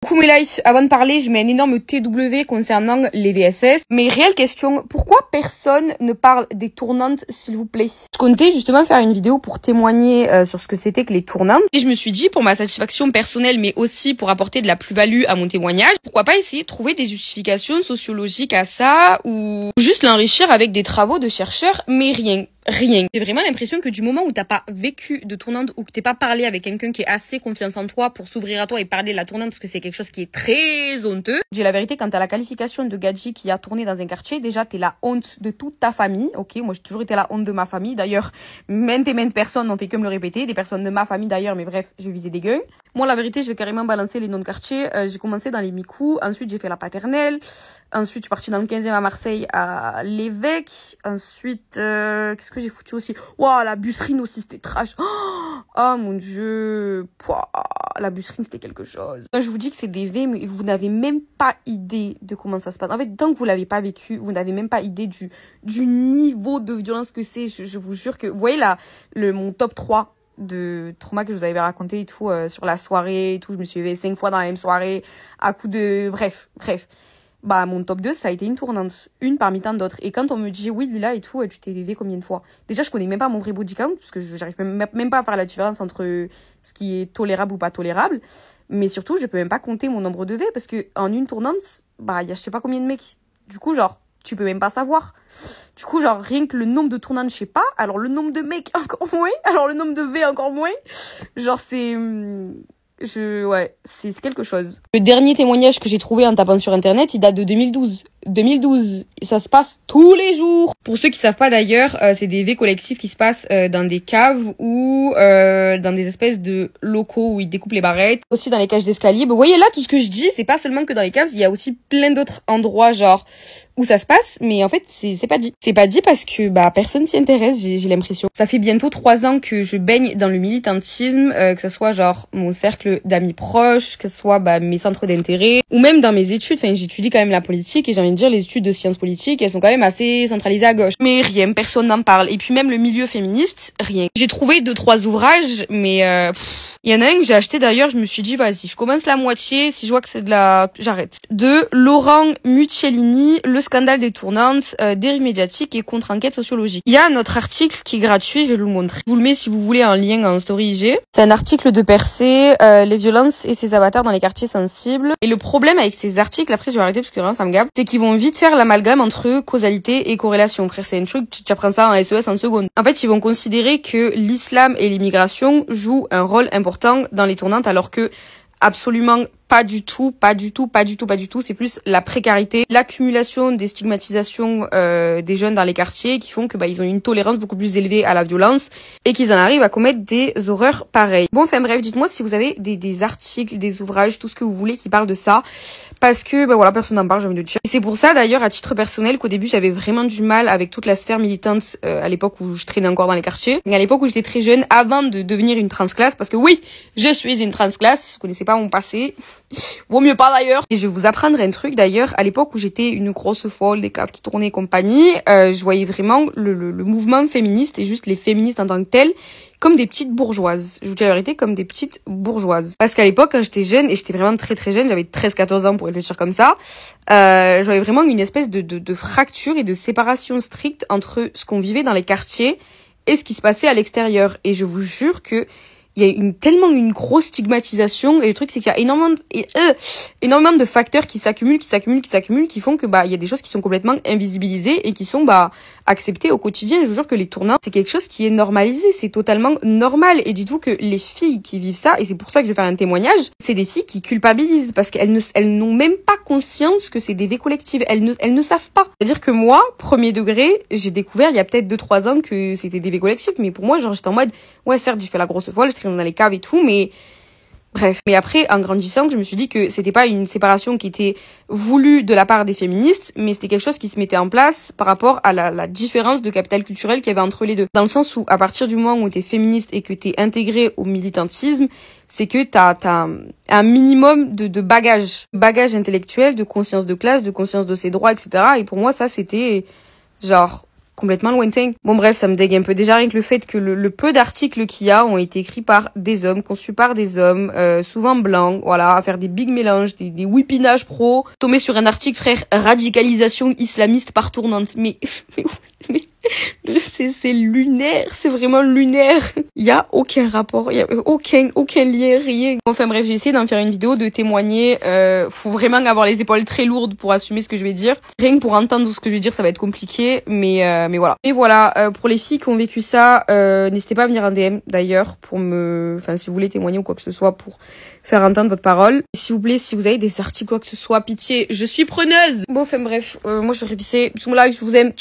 Coucou mes lives, avant de parler, je mets un énorme TW concernant les VSS. Mais réelle question, pourquoi personne ne parle des tournantes, s'il vous plaît? Je comptais justement faire une vidéo pour témoigner sur ce que c'était que les tournantes. Et je me suis dit, pour ma satisfaction personnelle, mais aussi pour apporter de la plus-value à mon témoignage, pourquoi pas essayer de trouver des justifications sociologiques à ça, ou juste l'enrichir avec des travaux de chercheurs, mais rien. J'ai vraiment l'impression que du moment où t'as pas vécu de tournante ou que t'es pas parlé avec quelqu'un qui est assez confiance en toi pour s'ouvrir à toi et parler de la tournante parce que c'est quelque chose qui est très honteux. J'ai la vérité, quand t'as la qualification de gadji qui a tourné dans un quartier, déjà t'es la honte de toute ta famille. Ok, moi j'ai toujours été la honte de ma famille. D'ailleurs, maintes et maintes personnes n'ont fait que me le répéter. Des personnes de ma famille d'ailleurs, mais bref, je visais des gueules. Moi la vérité, je vais carrément balancer les noms de quartier. J'ai commencé dans les Micous, ensuite j'ai fait la paternelle. Ensuite, je suis partie dans le 15e à Marseille, à l'Évêque. Ensuite, qu'est-ce que j'ai foutu aussi? Waouh, la Busserine aussi, c'était trash. Oh mon Dieu. Pouah, la Busserine, c'était quelque chose. Je vous dis que c'est des V, mais vous n'avez même pas idée de comment ça se passe. En fait, tant que vous l'avez pas vécu, vous n'avez même pas idée du niveau de violence que c'est. Je vous jure que, vous voyez là, mon top 3 de trauma que je vous avais raconté et tout, sur la soirée et tout. Je me suis levée 5 fois dans la même soirée, à coup de... Bref. Bah, mon top 2, ça a été une tournante. Une parmi tant d'autres. Et quand on me dit, oui, Lila et tout, tu t'es levé combien de fois? Déjà, je connais même pas mon vrai body count, parce que j'arrive même pas à faire la différence entre ce qui est tolérable ou pas tolérable. Mais surtout, je peux même pas compter mon nombre de V, parce que en une tournante, bah, il y a je sais pas combien de mecs. Du coup, genre, tu peux même pas savoir. Du coup, genre, rien que le nombre de tournantes, je sais pas. Alors, le nombre de mecs, encore moins. Alors, le nombre de V, encore moins. Genre, c'est... Ouais, c'est quelque chose. Le dernier témoignage que j'ai trouvé en tapant sur internet, il date de 2012. 2012. Et ça se passe tous les jours. Pour ceux qui savent pas d'ailleurs, c'est des V collectifs qui se passent dans des caves ou dans des espèces de locaux où ils découpent les barrettes. Aussi dans les cages d'escalier. Vous voyez là, tout ce que je dis, c'est pas seulement que dans les caves, il y a aussi plein d'autres endroits genre où ça se passe. Mais en fait, c'est pas dit. C'est pas dit parce que bah personne s'y intéresse, j'ai l'impression. Ça fait bientôt 3 ans que je baigne dans le militantisme, que ce soit genre mon cercle d'amis proches, que ce soit bah, mes centres d'intérêt, ou même dans mes études. Enfin, j'étudie quand même la politique et j'ai envie de dire les études de sciences politiques, elles sont quand même assez centralisées à gauche. Mais rien, personne n'en parle. Et puis même le milieu féministe, rien. J'ai trouvé 2-3 ouvrages, mais il y en a un que j'ai acheté d'ailleurs, je me suis dit vas-y, je commence la moitié, si je vois que c'est de la... J'arrête. De Laurent Muccellini, Le scandale des tournantes, dérive médiatique et contre-enquête sociologique. Il y a un autre article qui est gratuit, je vais vous le montrer. Je vous le mets si vous voulez en lien en story IG. C'est un article de Percé, les violences et ses avatars dans les quartiers sensibles. Et le problème avec ces articles, après je vais arrêter parce que vraiment ça me gave, c'est qu'ils vont vite faire l'amalgame entre causalité et corrélation. Frère, c'est un truc, tu apprends ça en SES en seconde. En fait, ils vont considérer que l'islam et l'immigration jouent un rôle important dans les tournantes alors que absolument pas du tout. C'est plus la précarité, l'accumulation des stigmatisations des jeunes dans les quartiers qui font que bah ils ont une tolérance beaucoup plus élevée à la violence et qu'ils en arrivent à commettre des horreurs pareilles. Bon, enfin bref, dites-moi si vous avez des articles, des ouvrages, tout ce que vous voulez qui parlent de ça, parce que bah voilà, personne n'en parle, j'ai envie de dire. Et c'est pour ça d'ailleurs à titre personnel qu'au début j'avais vraiment du mal avec toute la sphère militante à l'époque où je traînais encore dans les quartiers, et à l'époque où j'étais très jeune, avant de devenir une transclasse, parce que oui, je suis une transclasse, vous connaissez pas mon passé. Vaut mieux pas d'ailleurs. Et je vais vous apprendre un truc d'ailleurs, à l'époque où j'étais une grosse folle des caves qui tournaient et compagnie, je voyais vraiment le mouvement féministe et juste les féministes en tant que telles comme des petites bourgeoises. Je vous dis la vérité, comme des petites bourgeoises. Parce qu'à l'époque, quand j'étais jeune, et j'étais vraiment très très jeune, j'avais 13-14 ans pour réfléchir comme ça, j'avais vraiment une espèce de fracture et de séparation stricte entre ce qu'on vivait dans les quartiers et ce qui se passait à l'extérieur. Et je vous jure que il y a tellement une grosse stigmatisation et le truc c'est qu'il y a énormément de facteurs qui s'accumulent qui font que bah il y a des choses qui sont complètement invisibilisées et qui sont bah acceptées au quotidien. Je vous jure que les tournantes c'est quelque chose qui est normalisé, c'est totalement normal. Et dites-vous que les filles qui vivent ça, et c'est pour ça que je vais faire un témoignage, c'est des filles qui culpabilisent parce qu'elles n'ont même pas conscience que c'est des V collectives, elles ne savent pas. C'est-à-dire que moi, premier degré, j'ai découvert il y a peut-être 2-3 ans que c'était des V collectives, mais pour moi genre j'étais en mode ouais certes j'ai fait la grosse folle, je traîne dans les caves et tout, mais bref. Mais après, en grandissant, je me suis dit que c'était pas une séparation qui était voulue de la part des féministes, mais c'était quelque chose qui se mettait en place par rapport à la différence de capital culturel qu'il y avait entre les deux. Dans le sens où, à partir du moment où t'es féministe et que t'es intégré au militantisme, c'est que t'as un minimum de bagage intellectuel, de conscience de classe, de conscience de ses droits, etc. Et pour moi, ça, c'était genre complètement lointain. Bon bref, ça me dégue un peu. Déjà rien que le fait que le peu d'articles qu'il y a ont été écrits par des hommes, conçus par des hommes, souvent blancs, voilà, à faire des big mélanges, des whippinages pro. Tomber sur un article, frère, radicalisation islamiste par tournante. Mais c'est lunaire, c'est vraiment lunaire. Il y a aucun rapport, il y a aucun lien, rien. Enfin bref, j'ai essayé d'en faire une vidéo, de témoigner. Faut vraiment avoir les épaules très lourdes pour assumer ce que je vais dire. Rien que pour entendre ce que je vais dire, ça va être compliqué, mais voilà. Et voilà, pour les filles qui ont vécu ça, n'hésitez pas à venir en DM d'ailleurs pour enfin si vous voulez témoigner ou quoi que ce soit pour faire entendre votre parole. S'il vous plaît, si vous avez des articles quoi que ce soit, pitié, je suis preneuse. Bon, enfin bref, moi je vais réviser. Bisous, live, je vous aime.